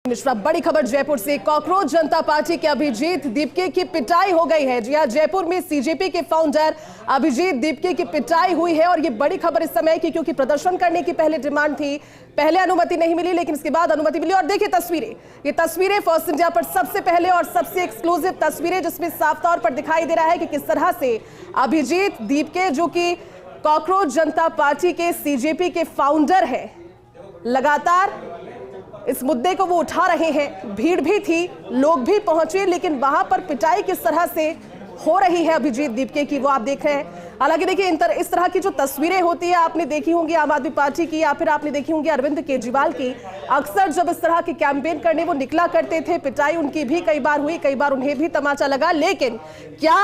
मिश्रा, बड़ी खबर जयपुर से। कॉकरोच जनता पार्टी के अभिजीत दीपके की पिटाई हो गई है। जी हां, जयपुर में सीजेपी के फाउंडर अभिजीत दीपके की पिटाई हुई है और ये बड़ी खबर इस समय की, क्योंकि प्रदर्शन करने की पहले डिमांड थी, पहले अनुमति नहीं मिली, लेकिन इसके बाद अनुमति मिली। और देखिए तस्वीरें, ये तस्वीरें फर्स्ट इंडिया पर सबसे पहले और सबसे एक्सक्लूसिव तस्वीरें, जिसमें साफ तौर पर दिखाई दे रहा है कि किस तरह से अभिजीत दीपके, जो कि कॉकरोच जनता पार्टी के सीजेपी के फाउंडर है, लगातार इस मुद्दे को वो उठा रहे हैं। भीड़ भी थी, लोग भी पहुंचे, लेकिन वहां पर पिटाई किस तरह से हो रही है अभिजीत दीपके की, वो आप देख रहे हैं। हालांकि देखिए इस तरह की जो तस्वीरें होती है, आपने देखी होंगी आम आदमी पार्टी की, या फिर आपने देखी होंगी अरविंद केजरीवाल की। अक्सर जब इस तरह के कैंपेन करने वो निकला करते थे, पिटाई उनकी भी कई बार हुई, कई बार उन्हें भी तमाचा लगा। लेकिन क्या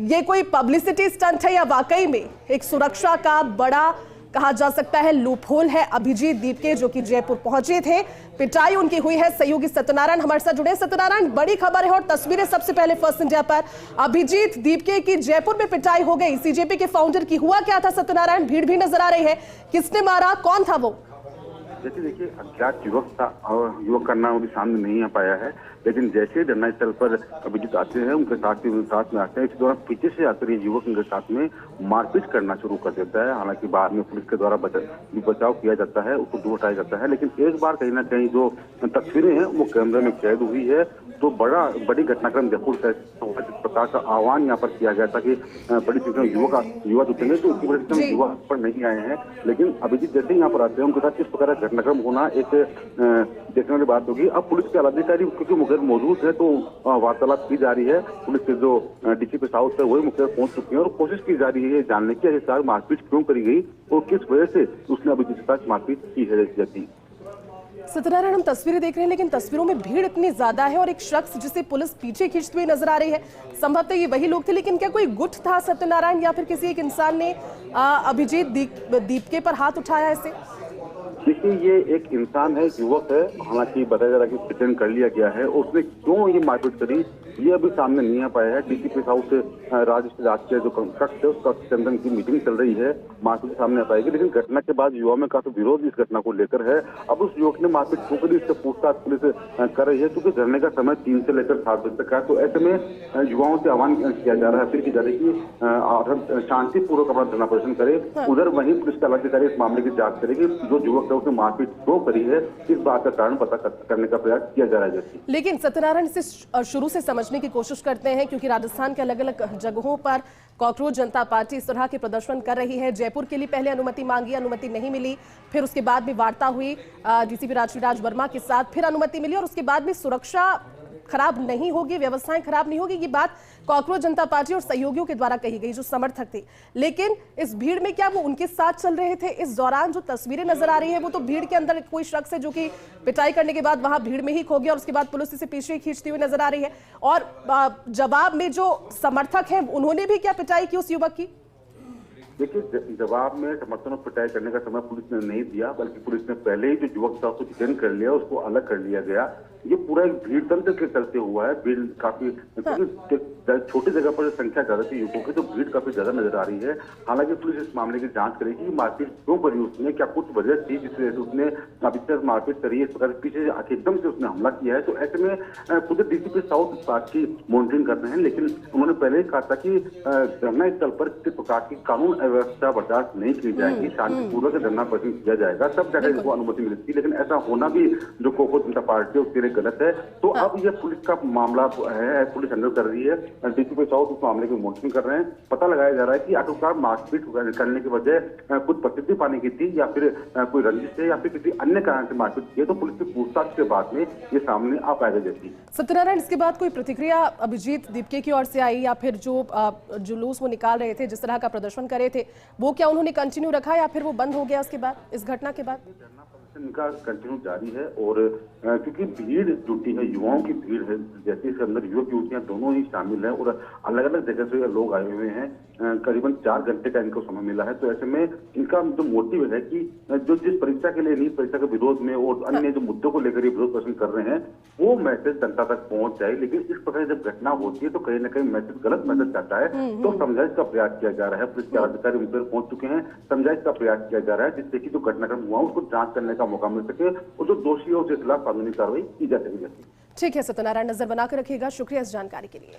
ये कोई पब्लिसिटी स्टंट है या वाकई में एक सुरक्षा का बड़ा कहा जा सकता है लूपहोल है? अभिजीत दीपके जो कि जयपुर पहुंचे थे, पिटाई उनकी हुई है। सहयोगी सत्यनारायण हमारे साथ जुड़े। सत्यनारायण, बड़ी खबर है और तस्वीरें सबसे पहले फर्स्ट इंडिया पर। अभिजीत दीपके की जयपुर में पिटाई हो गई, सीजेपी के फाउंडर की। हुआ क्या था सत्यनारायण? भीड़ भी नजर आ रही है, किसने मारा, कौन था वो? देखिए अज्ञात युवक था और युवक का नाम अभी सामने नहीं आ पाया है, लेकिन जैसे धरना स्थल पर अभिजीत आते हैं, उनके साथ में आते हैं, इस दौरान पीछे से आकर ये युवक उनके साथ में मारपीट करना शुरू कर देता है। हालांकि बाद में पुलिस के द्वारा बचाव किया जाता है, उसको दूर हटाया जाता है, लेकिन एक बार कहीं ना कहीं जो तस्वीरें हैं वो कैमरे में कैद हुई है। तो बड़ी घटनाक्रम जयपुर से जिस प्रकार का आह्वान यहाँ पर किया गया था कि बड़ी संख्या में युवा जुटेंगे, तो इसी वजह से युवा पर नहीं आए हैं। लेकिन अभिजीत जैसे ही यहाँ पर आते हैं, उनके साथ किस प्रकार का घटनाक्रम होना एक देखने वाली बात होगी। अब पुलिस के अधिकारी क्योंकि मुखर मौजूद है, तो वार्तालाप की जा रही है। पुलिस के जो डीसीपी साउथ है वही मुखर पहुंच चुके हैं और कोशिश की जा रही है जानने की आखिरकार मारपीट क्यों करी गई और किस वजह से उसने अभिजीत के साथ मारपीट की है। जाती सत्यनारायण, हम तस्वीरें देख रहे हैं, लेकिन तस्वीरों में भीड़ इतनी ज्यादा है और एक शख्स जिसे पुलिस पीछे खींचती हुई नजर आ रही है, संभवतः ये वही लोग थे। लेकिन क्या कोई गुट था सत्यनारायण, या फिर किसी एक इंसान ने अभिजीत दीपके पर हाथ उठाया ऐसे? देखिए ये एक इंसान है, युवक है, हालांकि बताया जा रहा है कि प्रिटेंड कर लिया गया है। उसने क्यों ये मारपीट करी ये अभी सामने नहीं आ पाया है। डीसीपी साउथ राज के जो कक्ष है, उस कक्ष के अंदर की मीटिंग चल रही है, मारपीट सामने आ पाएगी। लेकिन घटना के बाद युवा में काफी विरोध इस घटना को लेकर है। अब उस युवक ने मारपीट क्यों करी, इससे पूछताछ पुलिस कर रही है, क्योंकि धरने का समय 3 से लेकर 7 बजे तक है। तो ऐसे में युवाओं से आह्वान किया जा रहा है, फिर की जा रही है कि शांतिपूर्वक अपना धरना प्रदर्शन करे। उधर वहीं पुलिस का अधिकारी इस मामले की जांच करेगी, जो युवक है उसने मारपीट क्यों करी है, इस बात का कारण पता करने का प्रयास किया जा रहा है। लेकिन सत्यनारायण, इसे शुरू से समझने की कोशिश करते हैं, क्योंकि राजस्थान के अलग अलग जगहों पर कॉकरोच जनता पार्टी इस तरह के प्रदर्शन कर रही है। जयपुर के लिए पहले अनुमति मांगी, अनुमति नहीं मिली, फिर उसके बाद भी वार्ता हुई डीसीपी राज वर्मा के साथ, फिर अनुमति मिली और उसके बाद भी सुरक्षा खराब नहीं होगी, व्यवस्थाएं खराब नहीं होगी, ये बात कॉकरोच जनता पार्टी और सहयोगियों के द्वारा कही गई, जो समर्थक थे। लेकिन इस भीड़ में क्या वो उनके साथ चल रहे थे? इस दौरान जो तस्वीरें नजर आ रही है, वो तो भीड़ के अंदर कोई शख्स है जो कि पिटाई करने के बाद वहां भीड़ में ही खो गया और उसके बाद पुलिस इसे पीछे खींचती हुई नजर आ रही है। और जवाब में जो समर्थक हैं, उन्होंने भी क्या पिटाई की उस युवक की? देखिए जवाब में समर्थन और पिटाई करने का समय पुलिस ने नहीं दिया, बल्कि पुलिस ने पहले ही जो युवक था उसको डिटेन कर लिया, उसको अलग कर लिया गया। ये पूरा एक भीड़ तंत्र के चलते हुआ है। भीड़ काफी छोटी जगह पर संख्या ज्यादा थी युवकों की, तो भीड़ काफी ज्यादा नजर आ रही है। हालांकि पुलिस इस मामले की जांच करेगी, मारपीट क्यों करी उसने, क्या कुछ वजह थी जिस वजह से उसने अभी तक मारपीट करी है, इस प्रकार पीछे से आके एकदम से उसने हमला किया है। तो ऐसे में खुद डीसीपी साउथ इस बात की मॉनिटरिंग कर रहे हैं, लेकिन उन्होंने पहले ही कहा था कि धरना स्थल पर किसी प्रकार की कानून व्यवस्था बर्दाश्त नहीं की जाएगी, शांतिपूर्वक धरना प्रदर्शन किया जाएगा, तब जाकर इनको अनुमति मिलती। लेकिन ऐसा होना भी जो कॉकरोच जनता पार्टी है उसके लिए गलत है। तो अब ये पुलिस का मामला है, पुलिस हैंडल कर रही है, डीसीपी साउथ उस मामले की मॉनिटरिंग कर रहे हैं। पता लगाया जा रहा है कि आखिरकार मारपीट करने की वजह कुछ प्रसिद्धि पाने की थी, या फिर कोई रंजिश है, या फिर किसी अन्य कारण से मारपीट की है। तो पुलिस की पूछताछ के बाद में ये सामने आ पाएगा। जैसी सत्यनारायण, इसके बाद कोई प्रतिक्रिया अभिजीत दीपके की ओर से आई, या फिर जो जुलूस वो निकाल रहे थे, जिस तरह का प्रदर्शन कर रहे थे, वो क्या उन्होंने कंटिन्यू रखा या फिर वो बंद हो गया उसके बाद, इस घटना के बाद? इनका कंटिन्यू जारी है और क्योंकि भीड़ जुटी है, युवाओं की भीड़ है, जैसे इसके अंदर युवक युवतियां दोनों ही शामिल हैं और अलग अलग जगह से लोग आए हुए हैं। करीबन 4 घंटे का इनको समय मिला है। तो ऐसे में इनका जो मोटिव है कि जो जिस परीक्षा के लिए नीट परीक्षा के विरोध में और अन्य जो मुद्दों को लेकर ये विरोध प्रदर्शन कर रहे हैं, वो मैसेज जनता तक पहुंच जाए। लेकिन इस प्रकार जब घटना होती है तो कहीं ना कहीं मैसेज, गलत मैसेज जाता है, तो समझाइश का प्रयास किया जा रहा है। पुलिस के अधिकारी मुझ पर पहुंच चुके हैं, समझाइश का प्रयास किया जा रहा है, जिससे कि जो घटनाक्रम हुआ उसको जांच करने का मौका मिल सके और जो दोषी है उसके खिलाफ कानूनी कार्रवाई की जा सके। ठीक है सत्यनारायण, नजर बनाकर रखिएगा। शुक्रिया इस जानकारी के लिए।